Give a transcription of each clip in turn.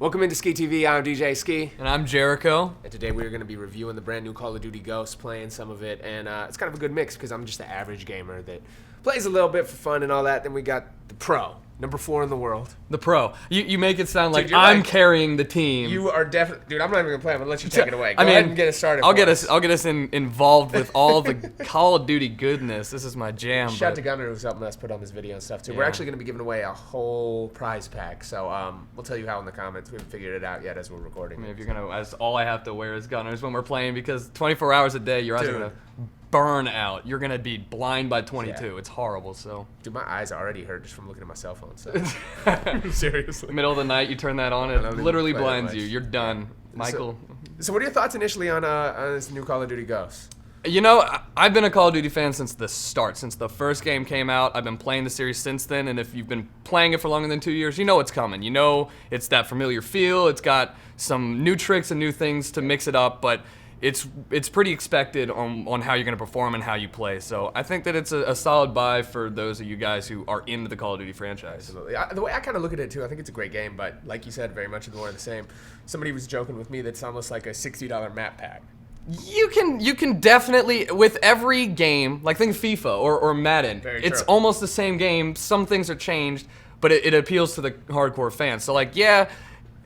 Welcome into Skee TV. I'm DJ Skee. And I'm Jericho. And today we're going to be reviewing the brand new Call of Duty Ghosts, playing some of it. And it's kind of a good mix because I'm just the average gamer that plays a little bit for fun and all that. Then we got the pro, number 4 in the world. The pro. You make it sound like Dude, I'm carrying the team. You are definitely... Dude, I'm not even going to play. I'm going to let you take it away. Go I mean, ahead and get us started. I'll get us involved with all the Call of Duty goodness. This is my jam. Shout out to GUNNARS who's helping us put on this video and stuff too. Yeah. We're actually going to be giving away a whole prize pack. So we'll tell you how in the comments. We haven't figured it out yet as we're recording. I mean, if you're gonna, all I have to wear is GUNNARS when we're playing because 24 hours a day, your eyes are gonna burn out. You're gonna be blind by 22. Yeah. It's horrible. So. Dude, my eyes already hurt just from looking at my cell phone. So. Seriously. Middle of the night, you turn that on, it literally blinds you. You're done, Michael. So what are your thoughts initially on this new Call of Duty Ghosts? You know, I've been a Call of Duty fan since the start. Since the first game came out, I've been playing the series since then, and if you've been playing it for longer than 2 years, you know it's coming. You know it's that familiar feel. It's got some new tricks and new things to mix it up, but it's pretty expected on how you're going to perform and how you play. So I think that it's a solid buy for those of you guys who are into the Call of Duty franchise. Absolutely. The way I kind of look at it, too, I think it's a great game, but like you said, very much more of the same. Somebody was joking with me that it's almost like a $60 map pack. You can definitely, with every game, like think FIFA or Madden, it's almost the same game. Some things are changed, but it appeals to the hardcore fans. So like, yeah,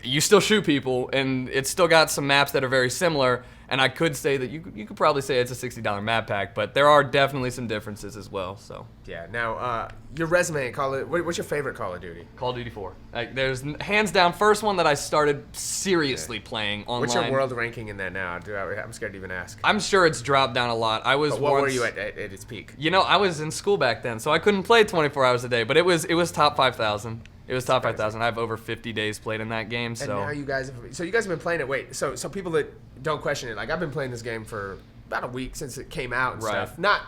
you still shoot people, and it's still got some maps that are very similar. And I could say that you could probably say it's a $60 map pack, but there are definitely some differences as well. So yeah. Now, your resume, what's your favorite Call of Duty? Call of Duty 4. Like, there's hands down first one that I started seriously playing online. What's your world ranking in that now? I'm scared to even ask. I'm sure it's dropped down a lot. I was. But what were you at its peak? You know, I was in school back then, so I couldn't play 24 hours a day. But it was top 5,000. It was top 5,000. I have over 50 days played in that game. So. And now you guys have been playing it. Wait, so people that don't question it, like I've been playing this game for about a week since it came out and stuff. Not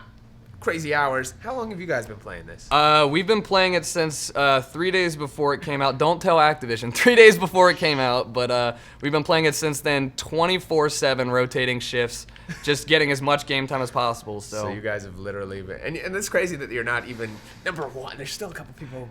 crazy hours. How long have you guys been playing this? We've been playing it since 3 days before it came out. Don't tell Activision. 3 days before it came out, but we've been playing it since then, 24/7 rotating shifts, just getting as much game time as possible. So you guys have literally been, and it's crazy that you're not even number 1. There's still a couple people.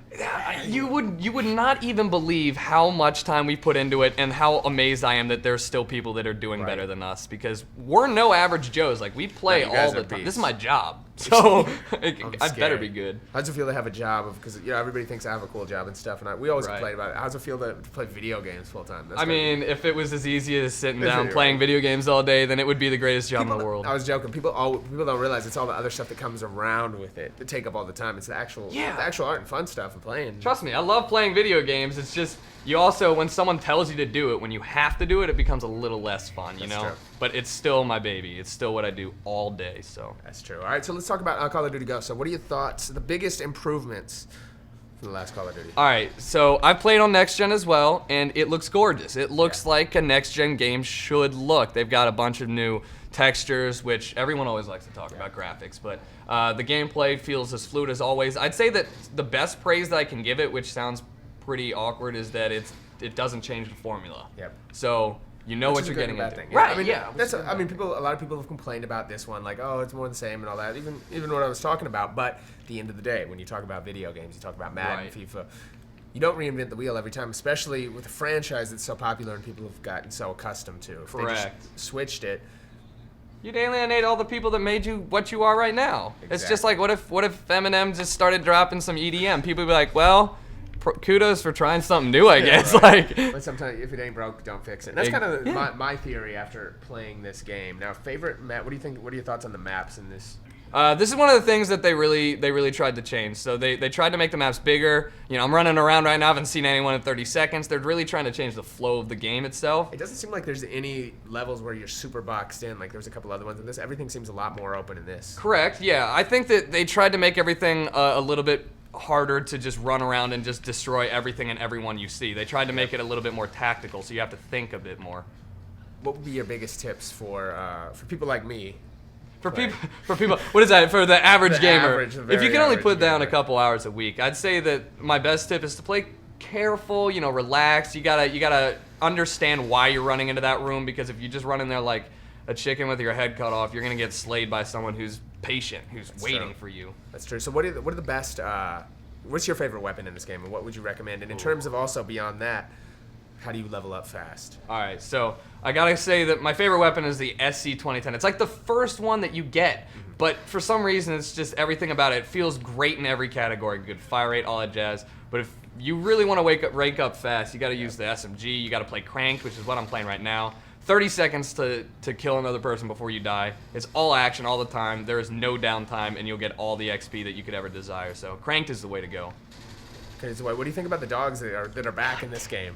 You would not even believe how much time we put into it and how amazed I am that there's still people that are doing better than us, because we're no average Joes. Like, we play all the time. This is my job. So I better be good. How does it feel to have a job? Because everybody thinks I have a cool job and stuff, and we always complain about it. How does it feel to play video games full time? I mean, if it was as easy as sitting down playing video games all day, then it would be the greatest job in the world. I was joking. People don't realize it's all the other stuff that comes around with it that take up all the time. It's the actual art and fun stuff and playing. Trust me, I love playing video games. It's just you also, when someone tells you to do it, when you have to do it, it becomes a little less fun. You know. True. But it's still my baby. It's still what I do all day. So that's true. All right, so let's talk about Call of Duty Ghosts. So what are your thoughts? The biggest improvements from the last Call of Duty? All right, so I played on next gen as well, and it looks gorgeous. It looks like a next gen game should look. They've got a bunch of new textures, which everyone always likes to talk about graphics, but the gameplay feels as fluid as always. I'd say that the best praise that I can give it, which sounds pretty awkward, is that it doesn't change the formula. Yep. So you know what you're getting into. Thing. Right, I mean, a lot of people have complained about this one, like, oh, it's more the same and all that, even what I was talking about. But at the end of the day, when you talk about video games, you talk about Madden, FIFA, you don't reinvent the wheel every time, especially with a franchise that's so popular and people have gotten so accustomed to. If they just switched it, you'd alienate all the people that made you what you are right now. Exactly. It's just like, what if Eminem just started dropping some EDM? People would be like, well, kudos for trying something new, I guess. Right. But sometimes if it ain't broke, don't fix it. And that's kind of my theory after playing this game. Now, favorite map? What do you think? What are your thoughts on the maps in this? This is one of the things that they really tried to change. So they tried to make the maps bigger. You know, I'm running around right now. I haven't seen anyone in 30 seconds. They're really trying to change the flow of the game itself. It doesn't seem like there's any levels where you're super boxed in. Like there's a couple other ones in this. Everything seems a lot more open in this. Correct. Yeah, I think that they tried to make everything a little bit harder to just run around and just destroy everything and everyone you see. They tried to make it a little bit more tactical, so you have to think a bit more. What would be your biggest tips for people like me? For people, what is that? For the average gamer. If you can only put down a couple hours a week, I'd say that my best tip is to play careful. You know, relax. You gotta understand why you're running into that room, because if you just run in there like a chicken with your head cut off, you're gonna get slayed by someone who's patient, who's waiting for you. That's true. So what are the best? What's your favorite weapon in this game, and what would you recommend? And in terms of also beyond that, How do you level up fast? All right, so I gotta say that my favorite weapon is the SC-2010. It's like the first one that you get, but for some reason, it's just everything about it. It feels great in every category. Good fire rate, all that jazz. But if you really want to rank up fast, you gotta use the SMG. You gotta play Cranked, which is what I'm playing right now. 30 seconds to kill another person before you die. It's all action all the time. There is no downtime, and you'll get all the XP that you could ever desire. So Cranked is the way to go. Okay, so what do you think about the dogs that are back in this game?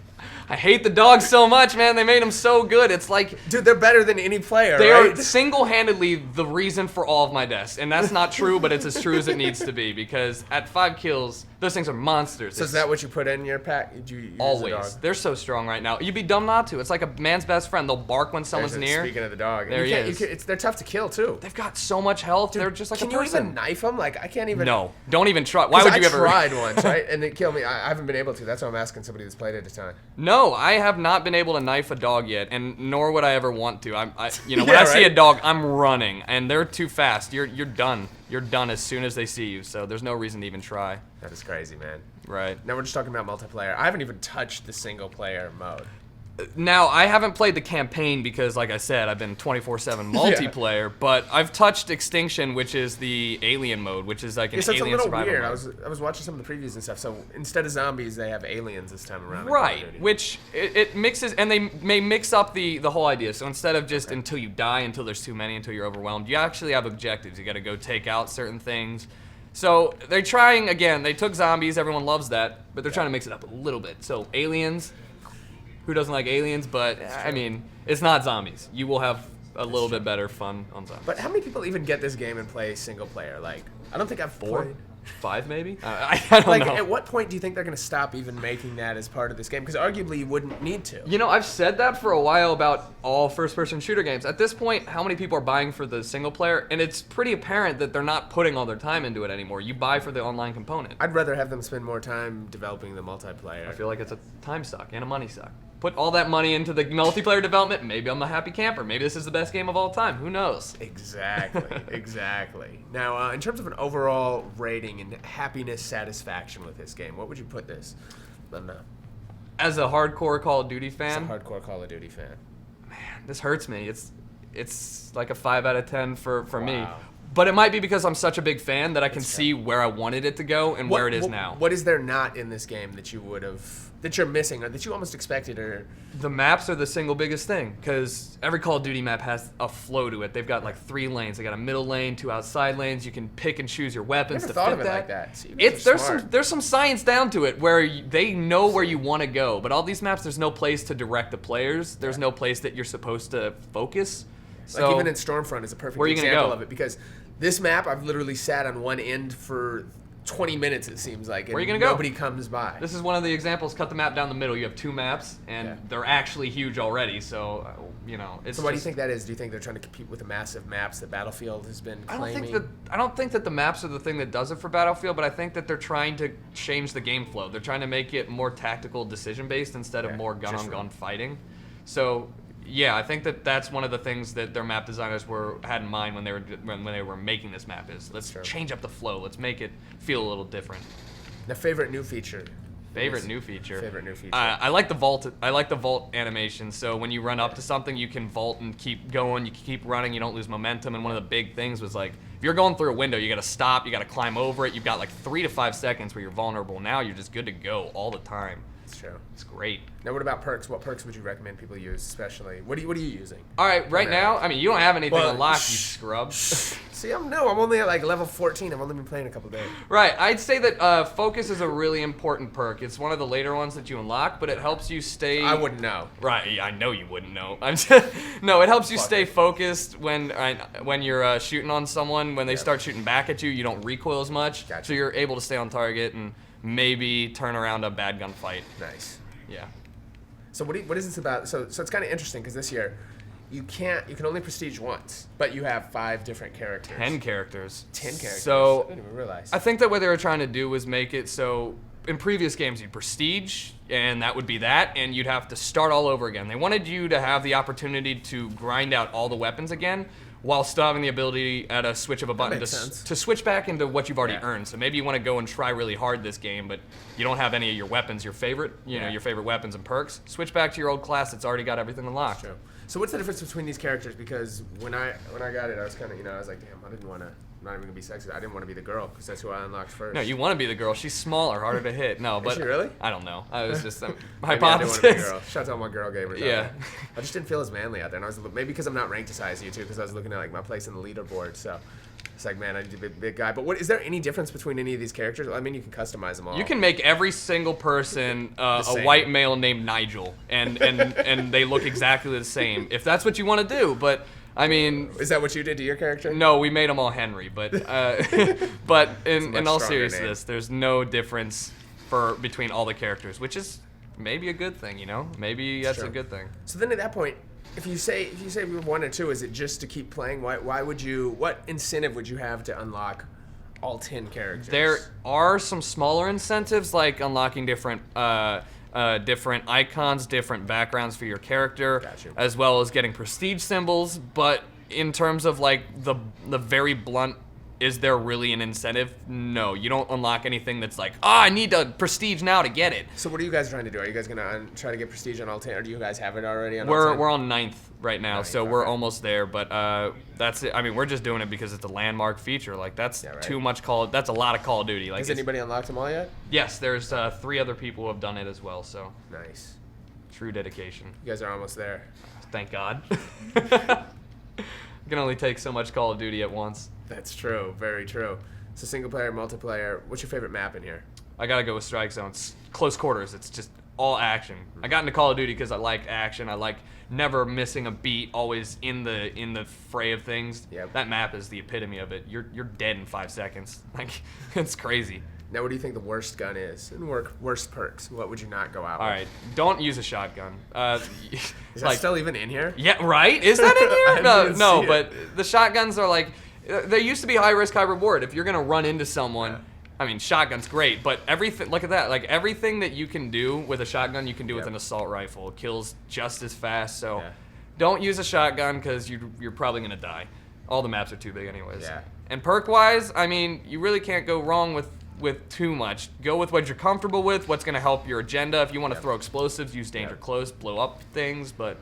I hate the dogs so much, man. They made them so good. It's like... Dude, they're better than any player, They right? are single-handedly the reason for all of my deaths. And that's not true, but it's as true as it needs to be. Because at 5 kills, those things are monsters. So is that what you put in your pack? Did you use always. the dog? They're so strong right now. You'd be dumb not to. It's like a man's best friend. They'll bark when someone's near. Speaking of the dog. There he is. They're tough to kill, too. They've got so much health. They're just like a person. Can you even knife them? Like, I can't even... No. Don't even try. Why would you ever... I tried once, right? And it killed me. I haven't been able to. That's why I'm asking somebody that's played it a ton. No, I have not been able to knife a dog yet, and nor would I ever want to. When Yeah, I see right? a dog, I'm running, and they're too fast. You're done. You're done as soon as they see you. So there's no reason to even try. That is crazy, man. Right. Now we're just talking about multiplayer. I haven't even touched the single player mode. Now, I haven't played the campaign because, like I said, I've been 24/7 multiplayer, but I've touched Extinction, which is the alien mode, which is like an So it's a alien little survival weird. mode. I was watching some of the previews and stuff. So instead of zombies, they have aliens this time around. in Call of Right, Duty. which it mixes, and they may mix up the whole idea. So instead of just until you die, until there's too many, until you're overwhelmed, you actually have objectives. You got to go take out certain things. So they're trying, again, they took zombies, everyone loves that, but they're trying to mix it up a little bit. So aliens, who doesn't like aliens? But, I mean, it's not zombies. You will have a little bit better fun on zombies. But how many people even get this game and play single player? Like, I don't think I've 4? played. 5 maybe? I don't Like, know. at what point do you think they're going to stop even making that as part of this game? Because arguably you wouldn't need to. You know, I've said that for a while about all first-person shooter games. At this point, how many people are buying for the single player? And it's pretty apparent that they're not putting all their time into it anymore. You buy for the online component. I'd rather have them spend more time developing the multiplayer. I feel like it's a time suck and a money suck. Put all that money into the multiplayer development, maybe I'm a happy camper. Maybe this is the best game of all time. Who knows? Exactly, exactly. Now, in terms of an overall rating and happiness, satisfaction with this game, what would you put this? As a hardcore Call of Duty As a fan, hardcore Call of Duty fan. this hurts me. It's like a 5 out of 10 for me. Wow. But it might be because I'm such a big fan that I can see where I wanted it to go and where it is now. What is there not in this game that you would have, that you're missing, or that you almost expected, or? The maps are the single biggest thing, because every Call of Duty map has a flow to it. They've got like 3 lanes. They got a middle lane, 2 outside lanes. You can pick and choose your weapons Never to thought fit of it that. like that. See, you guys are smart. There's some science down to it where they know where you want to go. But all these maps, there's no place to direct the players. There's no place that you're supposed to focus. So Like even in Stormfront is a perfect where are you gonna example go? of it, because this map I've literally sat on one end for 20 minutes, it seems like, and Where are you gonna go? nobody comes by. This is one of the examples. Cut the map down the middle. You have 2 maps, and Yeah. they're actually huge already. So it's. So what do you just- think that is? Do you think they're trying to compete with the massive maps that Battlefield has been I claiming? don't think that the maps are the thing that does it for Battlefield, but I think that they're trying to change the game flow. They're trying to make it more tactical, decision based instead of Yeah, more just gun-on-gun fighting. So yeah, I think that that's one of the things that their map designers had in mind when they were making this map is let's Sure. change up the flow. Let's make it feel a little different. The favorite new feature. Favorite new feature. Favorite new feature. I like the vault. I like the vault animation. So when you run up to something, you can vault and keep going. You can keep running. You don't lose momentum. And one of the big things was like, if you're going through a window, you got to stop. You got to climb over it. You've got like 3 to 5 seconds where you're vulnerable. Now you're just good to go all the time. That's true. It's great. Now, what about perks? What perks would you recommend people use, especially? What are you using? All right, right now, I mean, you don't have anything Well, unlocked, you scrub. See, I'm only at like level 14. I've only been playing a couple days. Right, I'd say that focus is a really important perk. It's one of the later ones that you unlock, but it helps you stay. I wouldn't know. Right, I know you wouldn't know. No, it helps you stay focused when you're shooting on someone. When they start shooting back at you, you don't recoil as much, Gotcha. so you're able to stay on target and maybe turn around a bad gunfight. Nice. Yeah. So what is this about? So it's kind of interesting because this year, you can only prestige once, but you have 5 different characters. 10 characters. 10 characters. So I didn't even realize. I think that what they were trying to do was make it so in previous games you'd prestige, and that would be that, and you'd have to start all over again. They wanted you to have the opportunity to grind out all the weapons again, while still having the ability at a switch of a button sense. to switch back into what you've already Yeah. earned. So maybe you want to go and try really hard this game, but you don't have any of your weapons, your favorite weapons and perks. Switch back to your old class that's already got everything unlocked. True. So what's the difference between these characters? Because when I got it, I was kind of, I was like, damn, I didn't want to. I'm not even gonna be sexy. I didn't want to be the girl because that's who I unlocked first. No, you want to be the girl. She's smaller, harder to hit. No, but Is she really? I don't know. I was just Maybe hypothesis. I didn't want to be a girl. Shout out to all my girl gamers. Yeah. I just didn't feel as manly out there, and I was maybe because I'm not ranked as high as you too, because I was looking at like my place in the leaderboard. So it's like, man, I need to be a big guy. But is there any difference between any of these characters? I mean, you can customize them all. You can make every single person a same. white male named Nigel, and they look exactly the same. If that's what you want to do, but I mean, is that what you did to your character? no, we made them all Henry, but but in all seriousness, there's no difference between all the characters, which is maybe a good thing, Maybe that's true. a good thing. So then at that point, if you say we were 1 or 2, is it just to keep playing? Why would you? What incentive would you have to unlock all 10 characters? There are some smaller incentives, like unlocking different icons, different backgrounds for your character, as well as getting prestige symbols. But in terms of like the very blunt, is there really an incentive? No, you don't unlock anything that's like, I need the prestige now to get it. So what are you guys trying to do? Are you guys gonna try to get prestige on all 10, or do you guys have it already on all 10? We're on 9th right now, so we're almost there. But that's it. I mean, we're just doing it because it's a landmark feature. Like that's too much That's a lot of Call of Duty. Like, has anybody unlocked them all yet? Yes, there's 3 other people who have done it as well. So nice. True dedication. You guys are almost there. Thank God. You can only take so much Call of Duty at once. That's true. Very true. So single player, multiplayer. What's your favorite map in here? I gotta go with Strike Zone. It's close quarters. It's just all action. I got into Call of Duty because I like action. I like never missing a beat. Always in the fray of things. Yep. That map is the epitome of it. You're dead in 5 seconds. Like, it's crazy. Now, what do you think the worst gun is? And worst perks. What would you not go out All with? right, don't use a shotgun. Is that still even in here? Yeah, right? Is that in here? I No, see but the shotguns are like, they used to be high risk, high reward. If you're gonna run into someone, I mean, shotgun's great, but everything, look at that. Like, everything that you can do with a shotgun, you can do with an assault rifle. It kills just as fast, so don't use a shotgun because you're probably gonna die. All the maps are too big anyways. Yeah. And perk-wise, I mean, you really can't go wrong with too much. Go with what you're comfortable with, what's going to help your agenda. If you want to throw explosives, use danger close, blow up things, but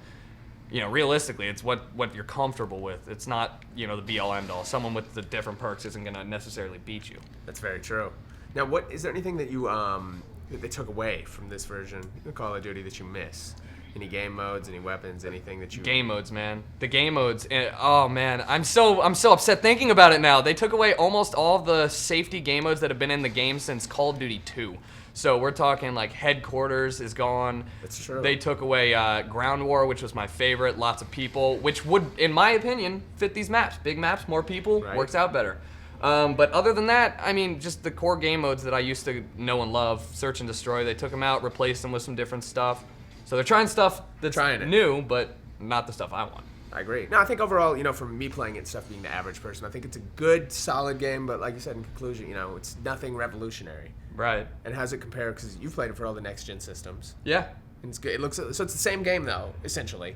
realistically, it's what you're comfortable with. It's not, the be-all end-all. Someone with the different perks isn't going to necessarily beat you. That's very true. Now, is there anything that you that they took away from this version of Call of Duty that you miss? Any game modes, any weapons, anything that you... Game modes, man. The game modes. Oh, man. I'm so upset thinking about it now. They took away almost all the safety game modes that have been in the game since Call of Duty 2. So we're talking like Headquarters is gone. That's true. They took away Ground War, which was my favorite. Lots of people, which would, in my opinion, fit these maps. Big maps, more people, works out better. But other than that, I mean, just the core game modes that I used to know and love, Search and Destroy, they took them out, replaced them with some different stuff. So they're trying stuff that's new, but not the stuff I want. I agree. No, I think overall, from me playing it, stuff being the average person, I think it's a good, solid game, but like you said in conclusion, it's nothing revolutionary. Right. And how's it compare? Because you've played it for all the next-gen systems. Yeah. And it's good. It looks so it's the same game, though, essentially.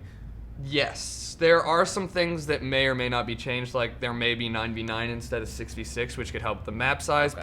Yes. There are some things that may or may not be changed, like there may be 9v9 instead of 6v6, which could help the map size,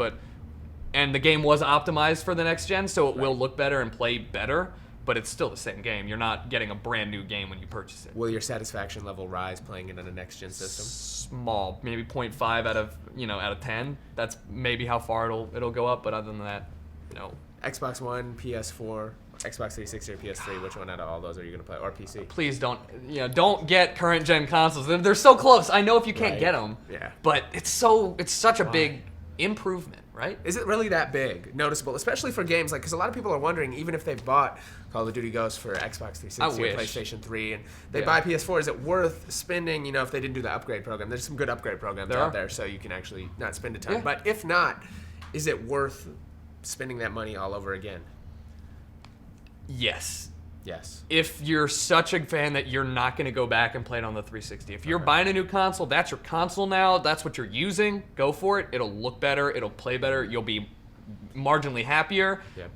and the game was optimized for the next gen, so it will look better and play better. But it's still the same game. You're not getting a brand new game when you purchase it. Will your satisfaction level rise playing it on a next-gen system? Small, maybe 0.5 out of 10. That's maybe how far it'll go up. But other than that, no. Xbox One, PS4, Xbox 360, or PS3. Which one out of all those are you gonna play? Or PC? Please don't get current gen consoles. They're so close. I know if you can't get them. Yeah. But it's such a big improvement, right? Is it really that big, noticeable, especially for games because a lot of people are wondering, even if they bought Call of Duty Ghosts for Xbox 360 or PlayStation 3 and they buy PS4, is it worth spending, if they didn't do the upgrade program? There's some good upgrade programs out there, so you can actually not spend a ton. Yeah. But if not, is it worth spending that money all over again? Yes. Yes. If you're such a fan that you're not going to go back and play it on the 360. If you're buying a new console, that's your console now. That's what you're using. Go for it. It'll look better. It'll play better. You'll be marginally happier. Yep.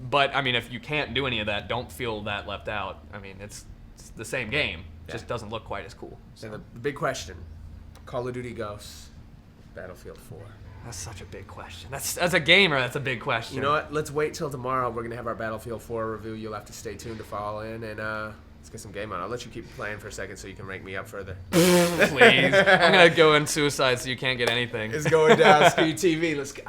But, I mean, if you can't do any of that, don't feel that left out. I mean, it's the same game. It just doesn't look quite as cool. So the big question, Call of Duty Ghosts, Battlefield 4. That's such a big question. That's as a gamer, that's a big question. You know what? Let's wait till tomorrow. We're gonna have our Battlefield 4 review. You'll have to stay tuned to follow in, and let's get some game on. I'll let you keep playing for a second so you can rank me up further. Please. I'm gonna go in suicide so you can't get anything. It's going down. Skee TV. Let's go.